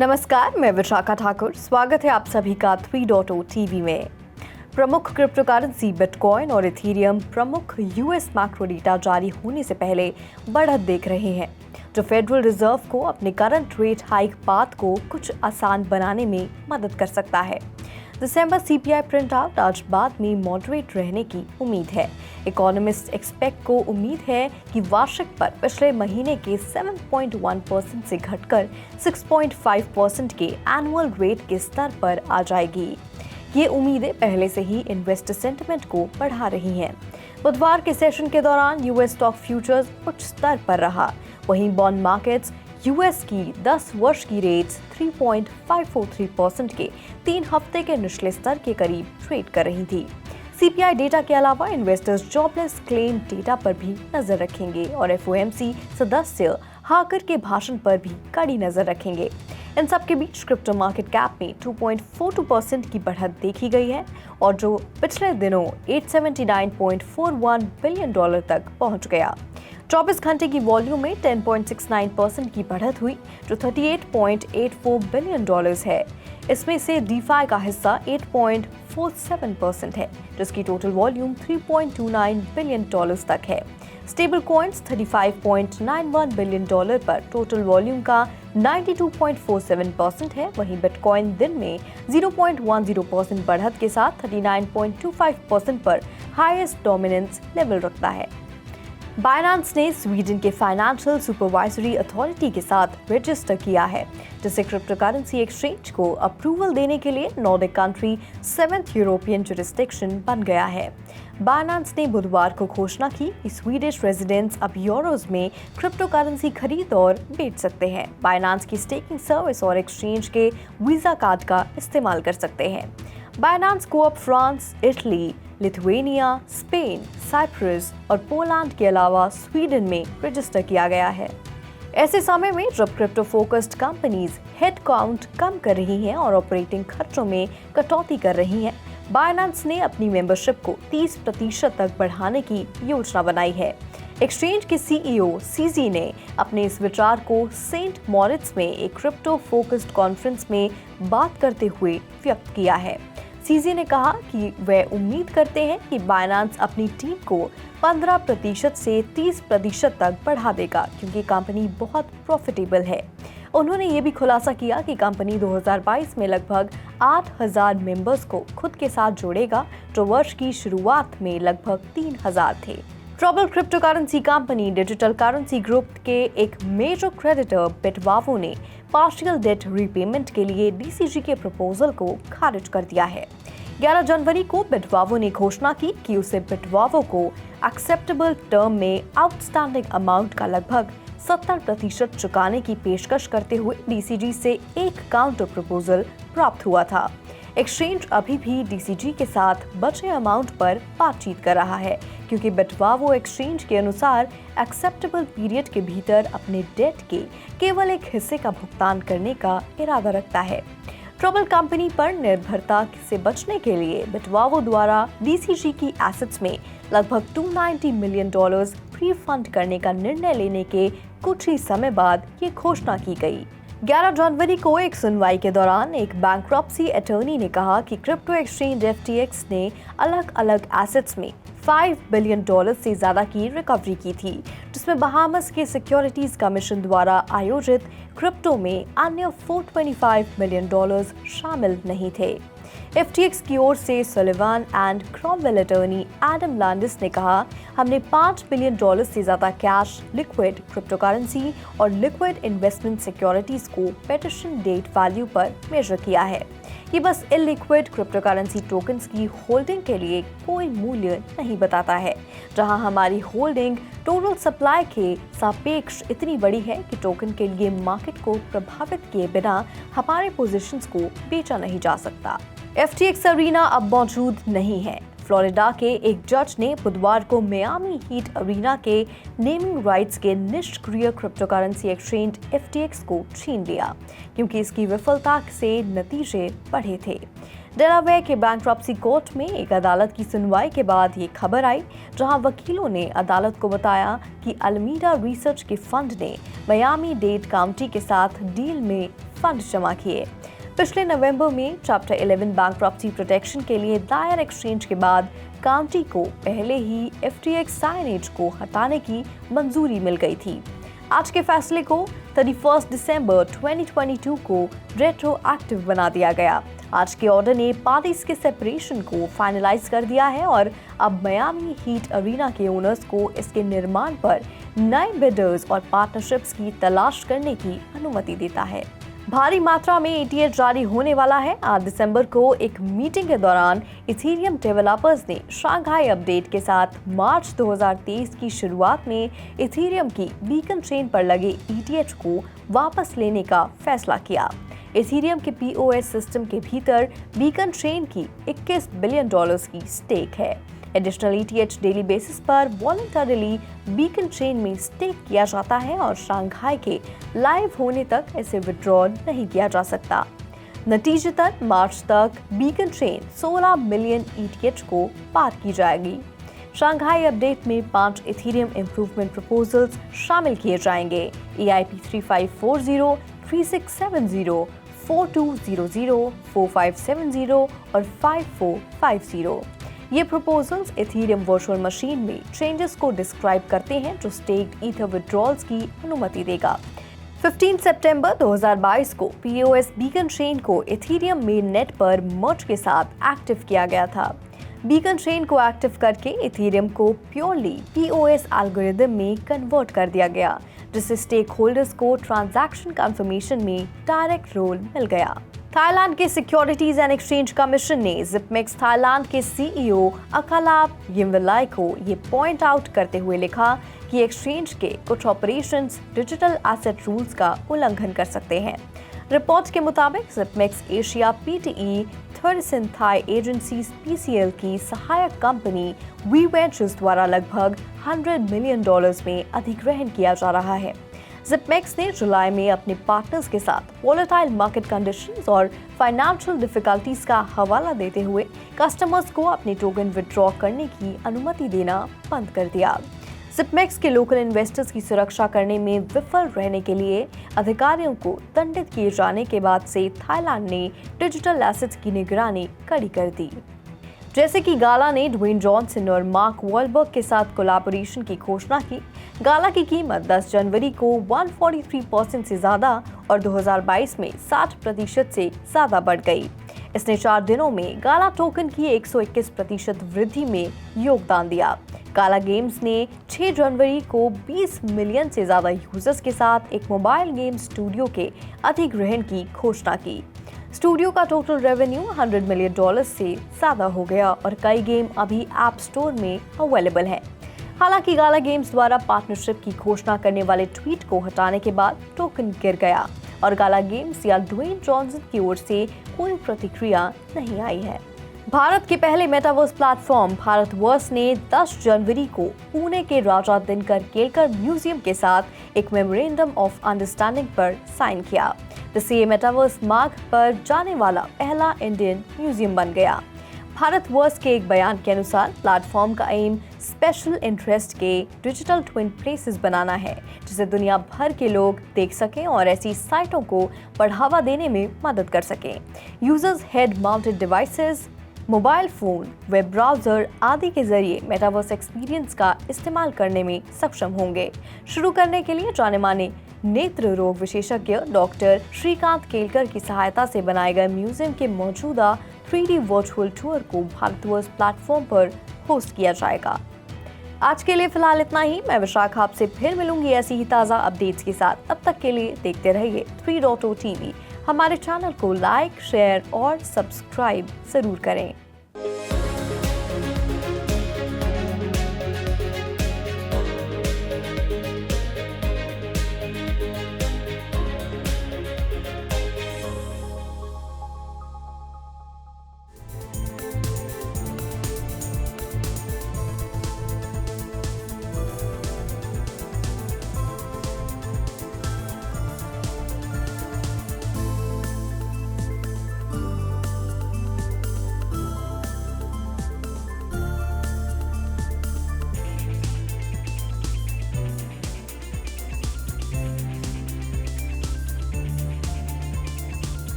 नमस्कार, मैं विशाखा ठाकुर। स्वागत है आप सभी का 3.0 टीवी में। प्रमुख क्रिप्टो करेंसी बिटकॉइन और इथेरियम प्रमुख यूएस मैक्रो डेटा जारी होने से पहले बढ़त देख रहे हैं, जो फेडरल रिजर्व को अपने करंट रेट हाइक पाथ को कुछ आसान बनाने में मदद कर सकता है। दिसंबर सीपीआई प्रिंट आउट आज बाद में मॉडरेट रहने की उम्मीद है। इकोनॉमिस्ट एक्सपेक्ट को उम्मीद है कि वार्षिक पर पिछले महीने के 7.1% से घटकर 6.5% के एनुअल रेट के स्तर पर आ जाएगी। ये उम्मीदें पहले से ही इन्वेस्टर सेंटिमेंट को बढ़ा रही हैं। बुधवार के सेशन के दौरान यूएस स्टॉक फ्यूचर्स उच्च स्तर पर रहा, वहीं बॉन्ड मार्केट्स यूएस की 10 वर्ष की रेट्स 3.543% के 3 हफ्ते के निचले स्तर के करीब ट्रेड कर रही थी। सीपीआई डेटा के अलावा इन्वेस्टर्स जॉबलेस क्लेम डेटा पर भी नजर रखेंगे और एफओएमसी सदस्य हाकर के भाषण पर भी कड़ी नजर रखेंगे। इन सब के बीच क्रिप्टो मार्केट कैप में 2.42% की बढ़त देखी गई है और जो पिछले दिनों $879.41 बिलियन तक पहुंच गया। 24 घंटे की वॉल्यूम में 10.69% की बढ़त हुई, जो $38.84 बिलियन है। इसमें से डीफाई का हिस्सा 8.47% है, जिसकी टोटल वॉल्यूम $3.29 बिलियन तक है। स्टेबल कॉइन्स $35.91 बिलियन पर टोटल वॉल्यूम का 92.47% है। वहीं बिटकॉइन दिन में 0.10% बढ़त के साथ 39.25% पर हाईएस्ट डोमिनेंस लेवल रखता है। बाइनेंस ने स्वीडन के फाइनेंशियल सुपरवाइजरी अथॉरिटी के साथ रजिस्टर किया है, जिसे क्रिप्टो करेंसी एक्सचेंज को अप्रूवल देने के लिए Nordic country 7th European jurisdiction बन गया है। बाइनेंस ने बुधवार को घोषणा की कि स्वीडिश रेजिडेंट्स अब यूरोज में क्रिप्टो करेंसी खरीद और बेच सकते हैं। बाइनेंस की स्टेकिंग सर्विस और एक्सचेंज के वीजा कार्ड का इस्तेमाल कर सकते हैं। बाइनेंस को अब France, Italy, Lithuania, Spain, Cyprus और पोलैंड के अलावा स्वीडन में रजिस्टर किया गया है। ऐसे समय में जब crypto focused companies head count कम कर रही हैं और ऑपरेटिंग खर्चों में कटौती कर रही हैं, बाइनेंस ने अपनी मेंबरशिप को 30% तक बढ़ाने की योजना बनाई है। एक्सचेंज के सीईओ सीजी ने अपने इस विचार को सेंट मॉरिट्स में एक क्रिप्टो फोकस्ड कॉन्फ्रेंस में बात करते हुए व्यक्त किया है। सीजी ने कहा कि वे उम्मीद करते हैं कि बाइनेंस अपनी टीम को 15% से 30% तक बढ़ा देगा, क्योंकि कंपनी बहुत प्रॉफिटेबल है। उन्होंने ये भी खुलासा किया कि कंपनी 2022 में लगभग 8,000 मेंबर्स को खुद के साथ जोड़ेगा, जो वर्ष की शुरुआत में लगभग 3,000 थे। Trouble crypto currency company digital currency group के एक मेजर क्रेडिटर बिटवावो ने पार्शियल डेट रीपेमेंट के लिए डीसीजी के प्रपोजल को खारिज कर दिया है। 11 जनवरी को बिटवावो ने घोषणा की कि उसे बिटवावो को एक्सेप्टेबल टर्म में आउटस्टैंडिंग अमाउंट का लगभग 70% चुकाने की पेशकश करते हुए डीसीजी से एक काउंटर प्रपोजल प्राप्त हुआ था। एक्सचेंज अभी भी डीसीजी के साथ बचे अमाउंट पर बातचीत कर रहा है, क्योंकि बिटवावो एक्सचेंज के अनुसार एक्सेप्टेबल पीरियड के भीतर अपने डेट के केवल एक हिस्से का भुगतान करने का इरादा रखता है। ट्रबल कंपनी पर निर्भरता से बचने के लिए बिटवावो द्वारा डीसीजी की एसेट्स में लगभग $290 मिलियन प्री फंड करने का निर्णय लेने के कुछ ही समय बाद ये घोषणा की गई। 11 जनवरी को एक सुनवाई के दौरान एक बैंक्रप्सी अटॉर्नी ने कहा कि क्रिप्टो एक्सचेंज FTX ने अलग अलग एसेट्स में $5 बिलियन से ज्यादा की रिकवरी की थी, जिसमें बहामस के सिक्योरिटीज कमीशन द्वारा आयोजित क्रिप्टो में अन्य $425 मिलियन शामिल नहीं थे। FTX की ओर से Sullivan and Cromwell attorney Adam Landis ने कहा, हमने $5 बिलियन से ज्यादा कैश, लिक्विड क्रिप्टो करेंसी और लिक्विड इन्वेस्टमेंट सिक्योरिटीज को पेटिशन डेट वैल्यू पर मेजर किया है। ये बस इलिक्विड क्रिप्टो करेंसी टोकन्स की होल्डिंग के लिए कोई मूल्य नहीं बताता है, जहां हमारी होल्डिंग टोटल सप्लाई के सापेक्ष इतनी बड़ी है कि टोकन के लिए मार्केट को प्रभावित किए बिना हमारे पोजीशंस को बेचा नहीं जा सकता। FTX अरीना अब मौजूद नहीं है। फ्लोरिडा के एक जज ने बुधवार को मियामी हीट अरीना के नेमिंग राइट्स के निष्क्रिय क्रिप्टो करेंसी एक्सचेंज FTX को छीन लिया, क्योंकि इसकी विफलता से नतीजे बढ़े थे। डेलावेयर के बैंक्रप्सी कोर्ट में एक अदालत की सुनवाई के बाद ये खबर आई, जहां वकीलों ने अदालत को बताया कि अल्मीडा रिसर्च के फंड ने मियामी डेड काउंटी के साथ डील में फंड जमा किए। पिछले नवंबर में चैप्टर 11 बैंक प्रॉपर्टी प्रोटेक्शन के लिए दायर एक्सचेंज के बाद काउंटी को पहले ही FTX साइनेज को हटाने की मंजूरी मिल गई थी। आज के फैसले को 31 दिसंबर 2022 को रेट्रोएक्टिव बना दिया गया। आज के ऑर्डर ने पार्टीज के सेपरेशन को फाइनलाइज कर दिया है और अब मियामी हीट अरीना के ओनर्स को इसके निर्माण पर नए बिडर्स और पार्टनरशिप्स की तलाश करने की अनुमति देता है। भारी मात्रा में ETH जारी होने वाला है। 8 दिसंबर को एक मीटिंग के दौरान इथेरियम डेवलपर्स ने शंघाई अपडेट के साथ मार्च 2023 की शुरुआत में इथेरियम की बीकन चेन पर लगे ETH को वापस लेने का फैसला किया। इथेरियम के POS सिस्टम के भीतर बीकन चेन की $21 बिलियन की स्टेक है। एडिशनल ETH डेली बेसिस पर वॉलंटरीली बीकन चेन में स्टेक किया जाता है और शंघाई के लाइव होने तक इसे विड्रॉ नहीं किया जा सकता। नतीजतन मार्च तक बीकन चेन 16 मिलियन ETH को पार की जाएगी। शंघाई अपडेट में 5 इथेरियम इंप्रूवमेंट प्रपोजल्स शामिल किए जाएंगे। EIP 3540, 3670, 4200, 4570 और 5450। ये प्रपोजल्स इथेरियम वर्चुअल मशीन में चेंजेस को डिस्क्राइब करते हैं जो स्टेक्ड ईथर विड्रॉल्स की अनुमति देगा। 15 सितंबर 2022 को POS बीकन चेन को इथेरियम मेन नेट पर मर्ज के साथ एक्टिव किया गया था। बीकन चेन को एक्टिव करके इथेरियम को प्योरली POS एल्गोरिदम में कन्वर्ट कर दिया गया, जिससे स्टेक होल्डर्स को ट्रांजैक्शन कंफर्मेशन में डायरेक्ट रोल मिल गया। थाईलैंड के सिक्योरिटीज एंड एक्सचेंज कमीशन ने ZipMex थाईलैंड के CEO अकालाप यिमविलाई को ये पॉइंट आउट करते हुए लिखा कि एक्सचेंज के कुछ ऑपरेशंस डिजिटल एसेट रूल्स का उल्लंघन कर सकते हैं। रिपोर्ट के मुताबिक ZipMex एशिया PTE थर्डसिन थाई एजेंसीज PCL की सहायक कंपनी WeVentures द्वारा लगभग $100 मिलियन में अधिग्रहण किया जा रहा है। ZipMex ने जुलाई में अपने पार्टनर्स के साथ वोलेटाइल मार्केट कंडीशंस और फाइनेंशियल डिफिकल्टीज का हवाला देते हुए कस्टमर्स को अपने टोकन विड्रॉ करने की अनुमति देना बंद कर दिया। ZipMex के लोकल इन्वेस्टर्स की सुरक्षा करने में विफल रहने के लिए अधिकारियों को दंडित किए जाने के बाद से थाईलैंड ने डिजिटल एसेट्स की निगरानी कड़ी कर दी। जैसे कि गाला ने ड्वेन जॉनसन और मार्क वॉलबर्ग के साथ कोलैबोरेशन की घोषणा की। गाला की कीमत 10 जनवरी को 143% से ज्यादा और 2022 में 60% से ज्यादा बढ़ गई। इसने 4 दिनों में गाला टोकन की 121% वृद्धि में योगदान दिया। गाला गेम्स ने 6 जनवरी को 20 मिलियन से ज्यादा यूजर्स के साथ एक मोबाइल गेम स्टूडियो के अधिग्रहण की घोषणा की। स्टूडियो का टोटल रेवेन्यू $100 मिलियन से ज्यादा हो गया और कई गेम अभी ऐप स्टोर में अवेलेबल है। हालांकि गाला गेम्स द्वारा पार्टनरशिप की घोषणा करने वाले ट्वीट को हटाने के बाद टोकन गिर गया और गाला गेम्स या ड्वेन जॉनसन की ओर से कोई प्रतिक्रिया नहीं आई है। भारत के पहले मेटावर्स प्लेटफॉर्म भारतवर्स ने 10 जनवरी को पुणे के राजा दिनकर केलकर म्यूजियम के साथ एक मेमोरेंडम ऑफ अंडरस्टैंडिंग पर साइन किया, जिससे ये मेटावर्स मार्ग पर जाने वाला पहला इंडियन म्यूजियम बन गया। भारतवर्स के एक बयान के अनुसार प्लेटफॉर्म का एम स्पेशल इंटरेस्ट के डिजिटल ट्विन प्लेसेस बनाना है, जिसे दुनिया भर के लोग देख सकें और ऐसी साइटों को बढ़ावा देने में मदद कर सकें। Users head mounted devices, mobile phone, web browser आदि के जरिए मेटावर्स एक्सपीरियंस का इस्तेमाल करने में सक्षम होंगे। शुरू करने के लिए जाने माने नेत्र रोग विशेषज्ञ डॉक्टर श्रीकांत केलकर की सहायता से बनाए गए म्यूजियम के मौजूदा 3D वर्चुअल टूर को भारतवर्स प्लेटफॉर्म पर होस्ट किया जाएगा। आज के लिए फिलहाल इतना ही। मैं विशाखा आपसे फिर मिलूंगी ऐसी ही ताज़ा अपडेट्स के साथ। तब तक के लिए देखते रहिए 3.0 TV। हमारे चैनल को लाइक, शेयर और सब्सक्राइब जरूर करें।